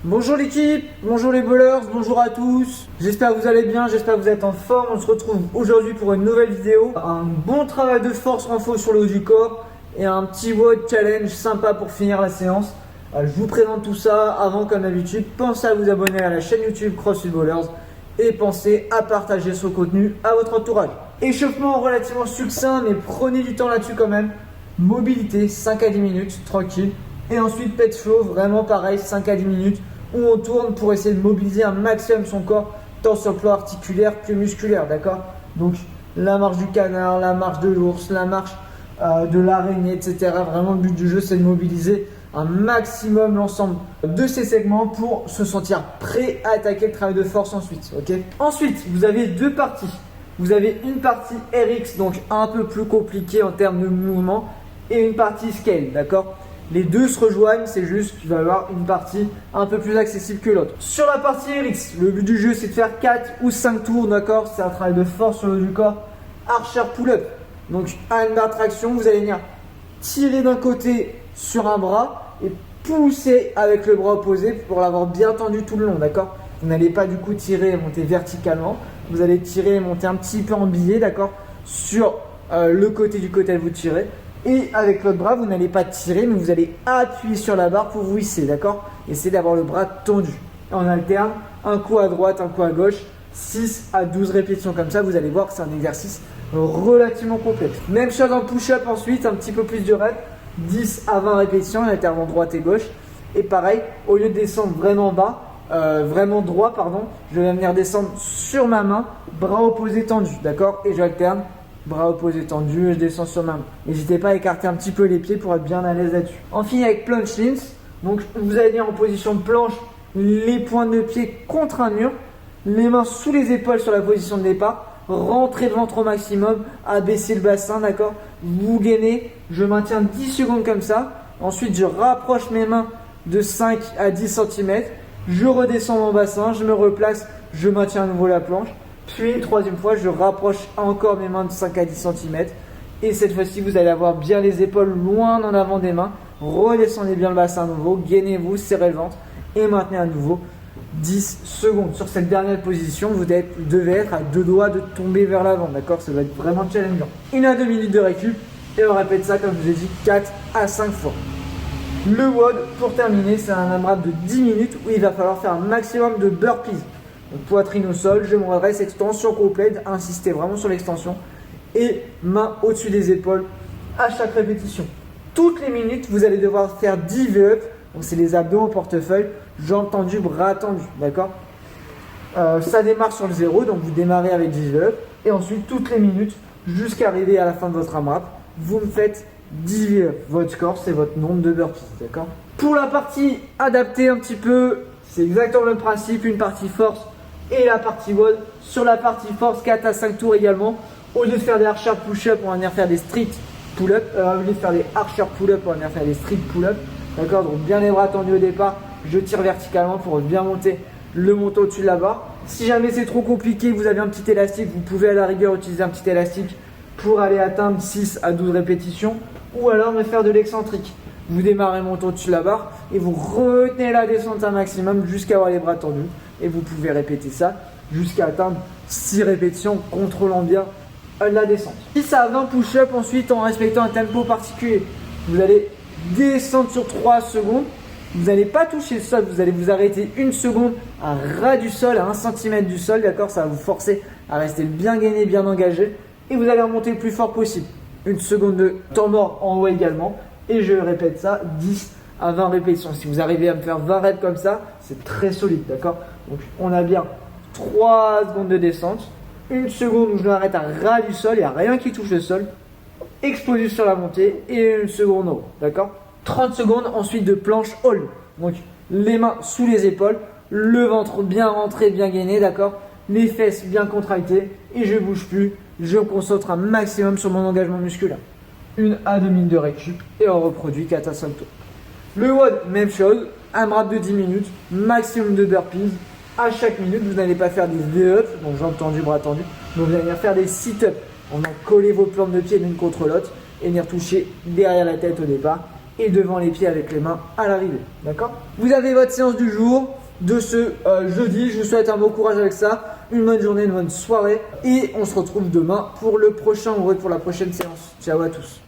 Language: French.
Bonjour l'équipe, bonjour les bowlers, bonjour à tous. J'espère que vous allez bien, j'espère que vous êtes en forme. On se retrouve aujourd'hui pour une nouvelle vidéo. Un bon travail de force renfort sur le haut du corps et un petit WOD challenge sympa pour finir la séance. Je vous présente tout ça. Avant, comme d'habitude, pensez à vous abonner à la chaîne YouTube CrossFit Bowlers et pensez à partager ce contenu à votre entourage. Échauffement relativement succinct, mais prenez du temps là-dessus quand même. Mobilité 5 à 10 minutes, tranquille. Et ensuite pet flow, vraiment pareil, 5 à 10 minutes, où on tourne pour essayer de mobiliser un maximum son corps, tant sur le plan articulaire que musculaire, d'accord? Donc la marche du canard, la marche de l'ours, la marche de l'araignée, etc. Vraiment le but du jeu, c'est de mobiliser un maximum l'ensemble de ces segments pour se sentir prêt à attaquer le travail de force ensuite, ok? Ensuite, vous avez deux parties. Vous avez une partie RX, donc un peu plus compliquée en termes de mouvement, et une partie scale, d'accord? Les deux se rejoignent, c'est juste qu'il va y avoir une partie un peu plus accessible que l'autre. Sur la partie RX, le but du jeu c'est de faire 4 ou 5 tours, d'accord? C'est un travail de force sur le haut du corps. Archer pull-up. Donc à une barre de traction, vous allez venir tirer d'un côté sur un bras et pousser avec le bras opposé pour l'avoir bien tendu tout le long, d'accord? Vous n'allez pas du coup tirer et monter verticalement. Vous allez tirer et monter un petit peu en biais, d'accord? Sur le côté du côté vous tirez. Et avec l'autre bras, vous n'allez pas tirer, mais vous allez appuyer sur la barre pour vous hisser, d'accord? Essayez d'avoir le bras tendu. En alterne, un coup à droite, un coup à gauche, 6 à 12 répétitions comme ça, vous allez voir que c'est un exercice relativement complexe. Même chose en push-up ensuite, un petit peu plus de rep, 10 à 20 répétitions, en alternant droite et gauche. Et pareil, au lieu de descendre vraiment bas, vraiment droit, pardon, je vais venir descendre sur ma main, bras opposés tendus, d'accord? Et j'alterne. Bras opposés tendus et je descends sur ma main. N'hésitez pas à écarter un petit peu les pieds pour être bien à l'aise là-dessus. On finit avec planche cleans. Donc vous allez venir en position de planche, les pointes de pied contre un mur, les mains sous les épaules sur la position de départ, rentrez le ventre au maximum, abaissez le bassin, d'accord? Vous gainez, je maintiens 10 secondes comme ça. Ensuite je rapproche mes mains de 5 à 10 cm, je redescends mon bassin, je me replace, je maintiens à nouveau la planche. Puis, troisième fois, je rapproche encore mes mains de 5 à 10 cm. Et cette fois-ci, vous allez avoir bien les épaules loin en avant des mains. Redescendez bien le bassin à nouveau. Gainez-vous, serrez le ventre. Et maintenez à nouveau 10 secondes. Sur cette dernière position, vous devez être à deux doigts de tomber vers l'avant. D'accord? Ça va être vraiment challengeant. 1 à 2 minutes de récup. Et on répète ça, comme je vous ai dit, 4 à 5 fois. Le WOD, pour terminer, c'est un AMRAP de 10 minutes où il va falloir faire un maximum de burpees. Donc, poitrine au sol, je me redresse, extension complète, insistez vraiment sur l'extension et main au-dessus des épaules à chaque répétition. Toutes les minutes, vous allez devoir faire 10 V-up, donc c'est les abdos en portefeuille, jambes tendues, bras tendus, d'accord? Ça démarre sur le 0, donc vous démarrez avec 10 V-up et ensuite toutes les minutes jusqu'à arriver à la fin de votre AMRAP, vous me faites 10 V-up. Votre score, c'est votre nombre de burpees, d'accord? Pour la partie adaptée un petit peu, c'est exactement le même principe, une partie force et la partie WOD. Sur la partie force, 4 à 5 tours également. Au lieu de faire des archer push-up, on va venir faire des street pull-up. Au lieu de faire des archer pull-up, on va venir faire des street pull-up. D'accord? Donc bien les bras tendus au départ. Je tire verticalement pour bien monter le montant au-dessus de la barre. Si jamais c'est trop compliqué, vous avez un petit élastique, vous pouvez à la rigueur utiliser un petit élastique pour aller atteindre 6 à 12 répétitions. Ou alors me faire de l'excentrique. Vous démarrez le montant au-dessus de la barre et vous retenez la descente un maximum jusqu'à avoir les bras tendus. Et vous pouvez répéter ça jusqu'à atteindre 6 répétitions, contrôlant bien la descente. 10 à 20 push-up ensuite en respectant un tempo particulier. Vous allez descendre sur 3 secondes. Vous n'allez pas toucher le sol, vous allez vous arrêter une seconde à ras du sol, à 1 cm du sol, d'accord? Ça va vous forcer à rester bien gainé, bien engagé. Et vous allez remonter le plus fort possible. Une seconde de temps mort en haut également. Et je répète ça 10 à 20 répétitions. Si vous arrivez à me faire 20 reps comme ça, c'est très solide, d'accord? Donc on a bien 3 secondes de descente, une seconde où je m'arrête à ras du sol, il n'y a rien qui touche le sol, explosif sur la montée et une seconde en haut, d'accord? 30 secondes ensuite de planche hold. Donc les mains sous les épaules, le ventre bien rentré, bien gainé, d'accord? Les fesses bien contractées et je bouge plus, je me concentre un maximum sur mon engagement musculaire. 1 à 2 minutes de récup et on reproduit 4 à 5 tours. Le WOD, même chose, AMRAP de 10 minutes, maximum de burpees. À chaque minute, vous n'allez pas faire des V-up, donc jambes tendues, bras tendus, mais vous allez venir faire des sit-up. On va coller vos plantes de pied l'une contre l'autre et venir toucher derrière la tête au départ et devant les pieds avec les mains à l'arrivée. D'accord? Vous avez votre séance du jour de ce jeudi. Je vous souhaite un bon courage avec ça, une bonne journée, une bonne soirée et on se retrouve demain pour le prochain ou pour la prochaine séance. Ciao à tous.